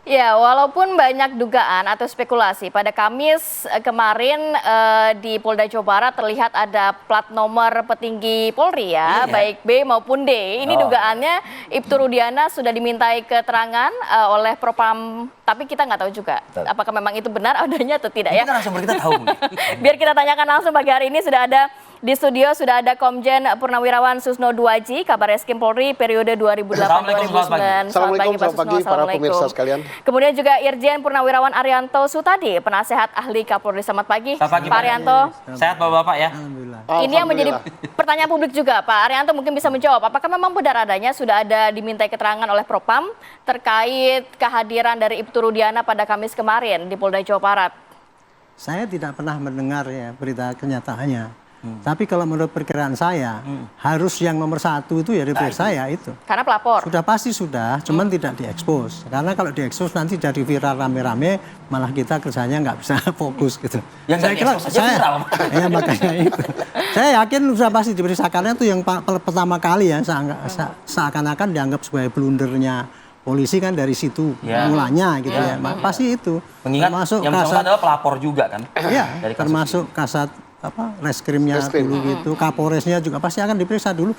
Ya, walaupun banyak dugaan atau spekulasi, pada Kamis kemarin di Polda Jawa Barat terlihat ada plat nomor petinggi Polri ya, baik B maupun D. Ini dugaannya Ibtu Rudiana sudah dimintai keterangan oleh Propam, tapi kita nggak tahu juga apakah memang itu benar adanya atau tidak ya. Kita langsung kita tahu. Biar kita tanyakan langsung pagi hari ini sudah ada di studio sudah ada Komjen Purnawirawan Susno Duaji, Kabar Eskrim Polri periode 2008-2009. Assalamualaikum, selamat pagi para pemirsa sekalian. Kemudian juga Irjen Purnawirawan Arianto Sutadi, penasehat ahli Kapolri. Selamat pagi, Pak Arianto. Sehat Bapak-Bapak ya? Alhamdulillah. Ini yang menjadi pertanyaan publik juga, Pak Arianto mungkin bisa menjawab. Apakah memang benar adanya sudah ada dimintai keterangan oleh Propam terkait kehadiran dari Ibtu Rudiana pada Kamis kemarin di Polda Jawa Barat? Saya tidak pernah mendengar ya berita kenyataannya. Tapi kalau menurut perkiraan saya, harus yang nomor satu itu ya DPR saya itu. Karena pelapor. Sudah pasti sudah, cuman tidak diekspos. Karena kalau diekspos nanti jadi viral rame-rame, malah kita kerjanya nggak bisa fokus gitu. Yang saya kira saja viral. Ya makanya itu. Saya yakin sudah pasti diperiksakannya itu yang pertama kali ya, seakan-akan dianggap sebagai blundernya polisi kan dari situ mulanya gitu ya. Pasti itu. Mengingat termasuk yang bersangkutan adalah pelapor juga kan? Iya, termasuk kasat reskrimnya dulu gitu, Kapolresnya juga pasti akan diperiksa dulu.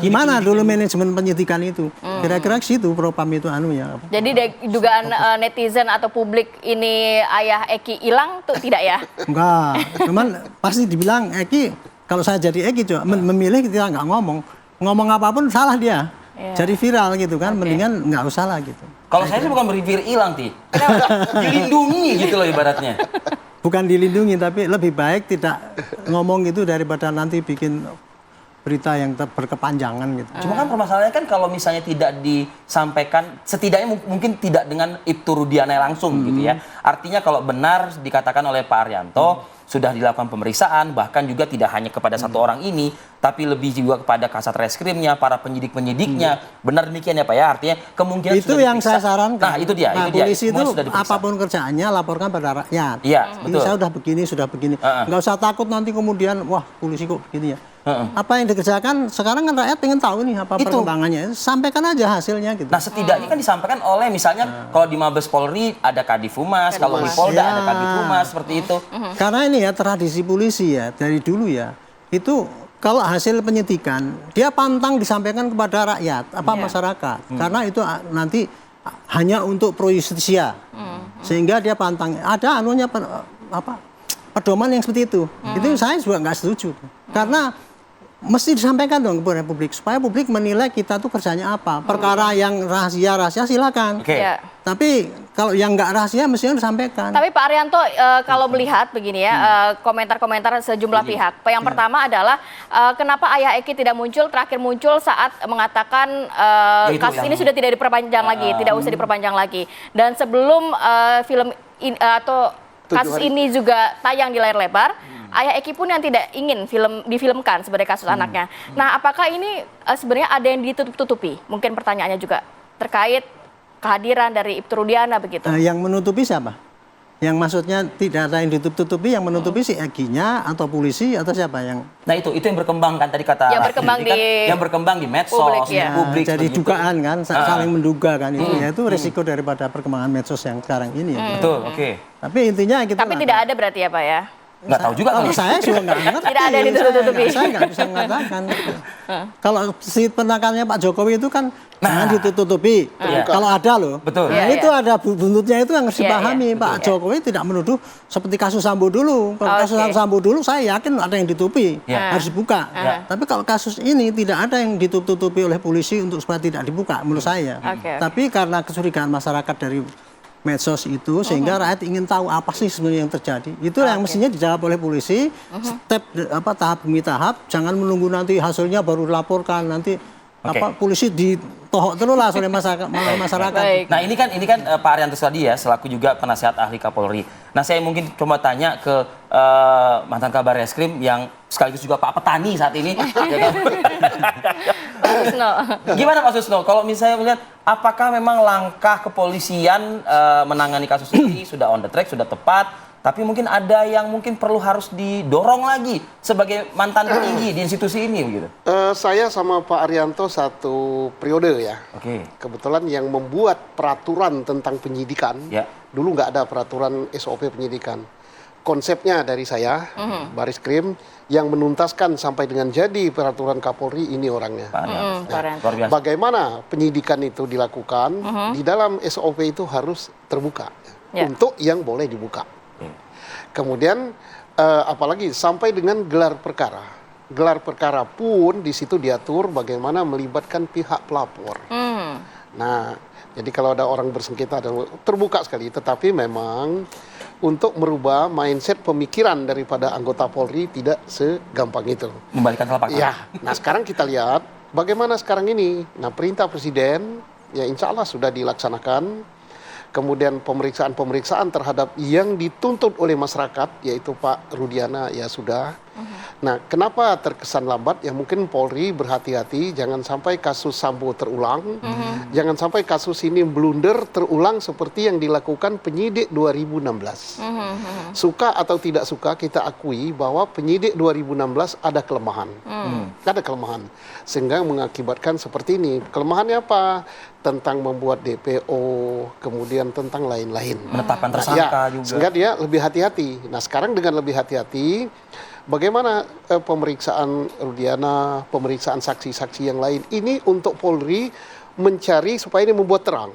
Gimana dulu manajemen penyidikan itu? Kira-kira situ Propam itu anunya. Jadi dugaan netizen atau publik ini ayah Eki hilang tuh tidak ya? Enggak, cuman pasti dibilang Eki, kalau saya jadi Eki coba memilih kita nggak ngomong apapun salah dia. Jadi viral gitu kan, mendingan nggak usah lah gitu. Kalau saya sih bukan berpikir hilang, dilindungi gitu loh ibaratnya. Bukan dilindungi, tapi lebih baik tidak ngomong gitu daripada nanti bikin berita yang berkepanjangan gitu. Cuma kan permasalahannya kan kalau misalnya tidak disampaikan, setidaknya mungkin tidak dengan Ibtu Rudiana langsung gitu ya. Artinya kalau benar dikatakan oleh Pak Arianto, sudah dilakukan pemeriksaan, bahkan juga tidak hanya kepada satu orang ini, tapi lebih juga kepada kasat reskrimnya, para penyidik-penyidiknya. Benar demikian ya Pak ya? Artinya kemungkinan itu yang saya sarankan. Nah itu dia. Polisi itu apapun kerjaannya laporkan pada rakyat. Iya, betul. Ini saya sudah begini. Nggak usah takut nanti kemudian, wah polisi kok begini ya. Apa yang dikerjakan, sekarang kan rakyat pengen tahu nih apa perkembangannya. Sampaikan aja hasilnya gitu. Nah setidaknya kan disampaikan oleh misalnya kalau di Mabes Polri ada Kadif Humas, kalau di Polda ada Kabid Humas, seperti itu. Karena ini ya tradisi polisi ya, dari dulu ya, itu kalau hasil penyidikan, dia pantang disampaikan kepada rakyat, masyarakat. Karena itu nanti hanya untuk pro justisia. Sehingga dia pantang, ada anunya pedoman yang seperti itu. Itu saya juga nggak setuju. Karena mesti disampaikan dong kepada publik supaya publik menilai kita tuh kerjanya apa. Perkara yang rahasia silakan. Tapi kalau yang nggak rahasia mestinya disampaikan. Tapi Pak Arianto kalau melihat begini ya komentar-komentar sejumlah pihak. Yang pertama adalah kenapa ayah Eki tidak muncul, terakhir muncul saat mengatakan kasus ini sudah tidak diperpanjang lagi, tidak usah diperpanjang lagi. Dan sebelum film atau kasus ini juga tayang di layar lebar, ayah Eki pun yang tidak ingin difilmkan sebagai kasus anaknya. Nah, apakah ini sebenarnya ada yang ditutup-tutupi? Mungkin pertanyaannya juga terkait kehadiran dari Ibtu Rudiana begitu. Yang menutupi siapa? Yang maksudnya tidak ada yang ditutup-tutupi, yang menutupi si Ekinya atau polisi atau siapa yang? Nah itu yang berkembang kan tadi kata. Yang berkembang di medsos, publik. Jadi dugaan kan, saling menduga kan itu. Ya itu resiko daripada perkembangan medsos yang sekarang ini. Betul, oke. Tapi intinya kita. Tapi tidak ada berarti ya Pak ya? Nggak tahu juga kalau saya juga nggak ngerti. Tidak ada yang ditutup-tutupi. Saya nggak bisa mengatakan. Kalau si penekanannya Pak Jokowi itu kan jangan ditutupi. Kalau ada loh. Betul. Nah, itu ada buntutnya itu yang harus dipahami. Pak Jokowi tidak menuduh seperti kasus Sambo dulu. Kalau kasus Sambo dulu saya yakin ada yang ditutupi, harus dibuka. Tapi kalau kasus ini tidak ada yang ditutup-tutupi oleh polisi untuk supaya tidak dibuka menurut saya. Tapi karena kecurigaan masyarakat dari medsos itu sehingga rakyat ingin tahu apa sih sebenarnya yang terjadi. Itu yang mestinya dijawab oleh polisi tahap demi tahap, jangan menunggu nanti hasilnya baru dilaporkan nanti polisi ditohok terus lah oleh masyarakat. Nah ini kan Pak Arianto tadi ya selaku juga penasehat ahli Kapolri. Nah saya mungkin coba tanya ke mantan Kabar Eskrim yang sekaligus juga Pak Petani saat ini. Gimana Pak Susno? Kalau misalnya melihat apakah memang langkah kepolisian menangani kasus ini sudah on the track, sudah tepat? Tapi mungkin ada yang mungkin perlu harus didorong lagi sebagai mantan petinggi di institusi ini begitu. Saya sama Pak Arianto satu periode ya. Oke. Kebetulan yang membuat peraturan tentang penyidikan, dulu nggak ada peraturan SOP penyidikan. Konsepnya dari saya, Baris Krim, yang menuntaskan sampai dengan jadi peraturan Kapolri ini orangnya. Nah, bagaimana penyidikan itu dilakukan, di dalam SOP itu harus terbuka untuk yang boleh dibuka. Kemudian apalagi sampai dengan gelar perkara. Gelar perkara pun di situ diatur bagaimana melibatkan pihak pelapor. Nah, jadi kalau ada orang bersengketa terbuka sekali, tetapi memang untuk merubah mindset pemikiran daripada anggota Polri tidak segampang itu. Membalikan telapak tangan. Ya, nah sekarang kita lihat bagaimana sekarang ini. Nah, perintah Presiden ya insya Allah sudah dilaksanakan. Kemudian pemeriksaan terhadap yang dituntut oleh masyarakat, yaitu Pak Rudiana, ya sudah. Nah, kenapa terkesan lambat? Ya mungkin Polri berhati-hati, jangan sampai kasus Sambo terulang. Jangan sampai kasus ini blunder terulang seperti yang dilakukan penyidik 2016. Suka atau tidak suka, kita akui bahwa penyidik 2016 ada kelemahan. Ada kelemahan. Sehingga mengakibatkan seperti ini. Kelemahannya apa? Tentang membuat DPO, kemudian tentang lain-lain. Menetapkan tersangka juga. Sehingga dia lebih hati-hati. Nah, sekarang dengan lebih hati-hati, bagaimana pemeriksaan Rudiana, pemeriksaan saksi-saksi yang lain, ini untuk Polri mencari supaya ini membuat terang.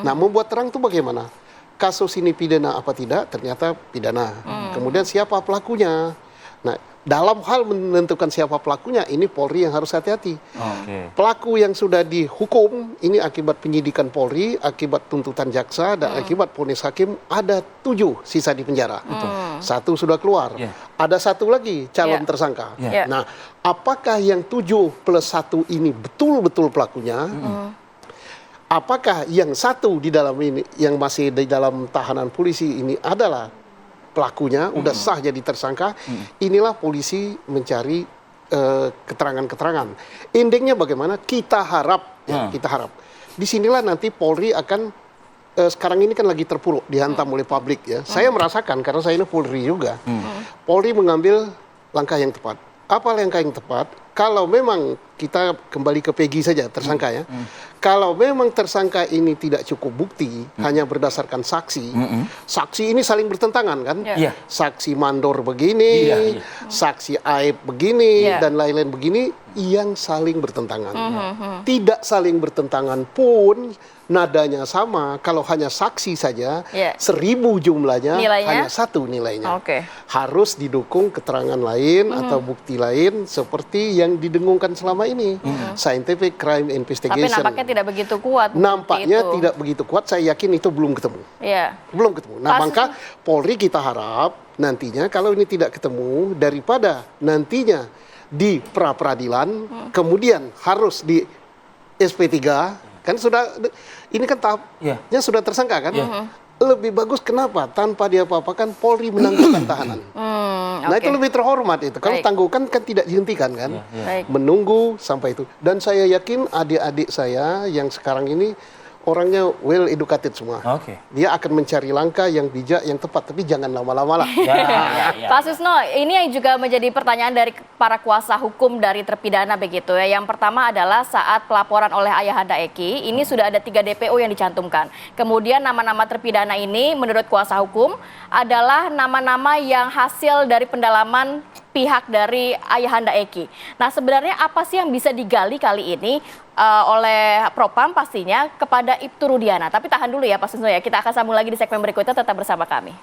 Nah, membuat terang itu bagaimana? Kasus ini pidana apa tidak? Ternyata pidana. Kemudian siapa pelakunya? Nah, dalam hal menentukan siapa pelakunya, ini Polri yang harus hati-hati. Pelaku yang sudah dihukum, ini akibat penyidikan Polri, akibat tuntutan jaksa, dan akibat vonis hakim, ada 7 sisa di penjara. 1 sudah keluar. Ada 1 lagi calon tersangka. Nah, apakah yang 7 plus 1 ini betul-betul pelakunya? Apakah yang 1 di dalam ini, yang masih di dalam tahanan polisi ini adalah pelakunya, udah sah jadi tersangka? Inilah polisi mencari keterangan-keterangan. Endingnya bagaimana? Kita harap, kita harap. Disinilah nanti Polri akan, sekarang ini kan lagi terpuruk, dihantam oleh publik ya. Saya merasakan, karena saya ini Polri juga. Polri mengambil langkah yang tepat. Apa langkah yang tepat? Kalau memang kita kembali ke Peggy saja, tersangka ya. Kalau memang tersangka ini tidak cukup bukti, hanya berdasarkan saksi, saksi ini saling bertentangan kan? Saksi mandor begini, saksi aib begini, dan lain-lain begini, yang saling bertentangan. Tidak saling bertentangan pun, nadanya sama, kalau hanya saksi saja, 1000 jumlahnya, hanya 1 nilainya. Harus didukung keterangan lain atau bukti lain, seperti yang didengungkan selama ini. Scientific Crime Investigation. Tapi nampaknya tidak begitu kuat. Nampaknya tidak begitu kuat, saya yakin itu belum ketemu. Belum ketemu. Nah, maka Polri kita harap nantinya kalau ini tidak ketemu, daripada nantinya di pra-peradilan, kemudian harus di SP3, kan sudah, ini kan tahapnya sudah tersangka kan? Lebih bagus kenapa? Tanpa diapa-apakan Polri menangguhkan tahanan. Nah, itu lebih terhormat itu. Kalau tangguhkan kan tidak dihentikan kan? Menunggu sampai itu. Dan saya yakin adik-adik saya yang sekarang ini orangnya well educated semua. Dia akan mencari langkah yang bijak, yang tepat, tapi jangan lama-lama lah. Pak Susno, ini yang juga menjadi pertanyaan dari para kuasa hukum dari terpidana begitu ya. Yang pertama adalah saat pelaporan oleh Ayahanda Eki, ini sudah ada 3 DPO yang dicantumkan. Kemudian nama-nama terpidana ini menurut kuasa hukum adalah nama-nama yang hasil dari pendalaman pihak dari Ayahanda Eki. Nah, sebenarnya apa sih yang bisa digali kali ini oleh Propam pastinya kepada Ibtu Rudiana? Tapi tahan dulu ya Pak Susno ya, kita akan sambung lagi di segmen berikutnya, tetap bersama kami.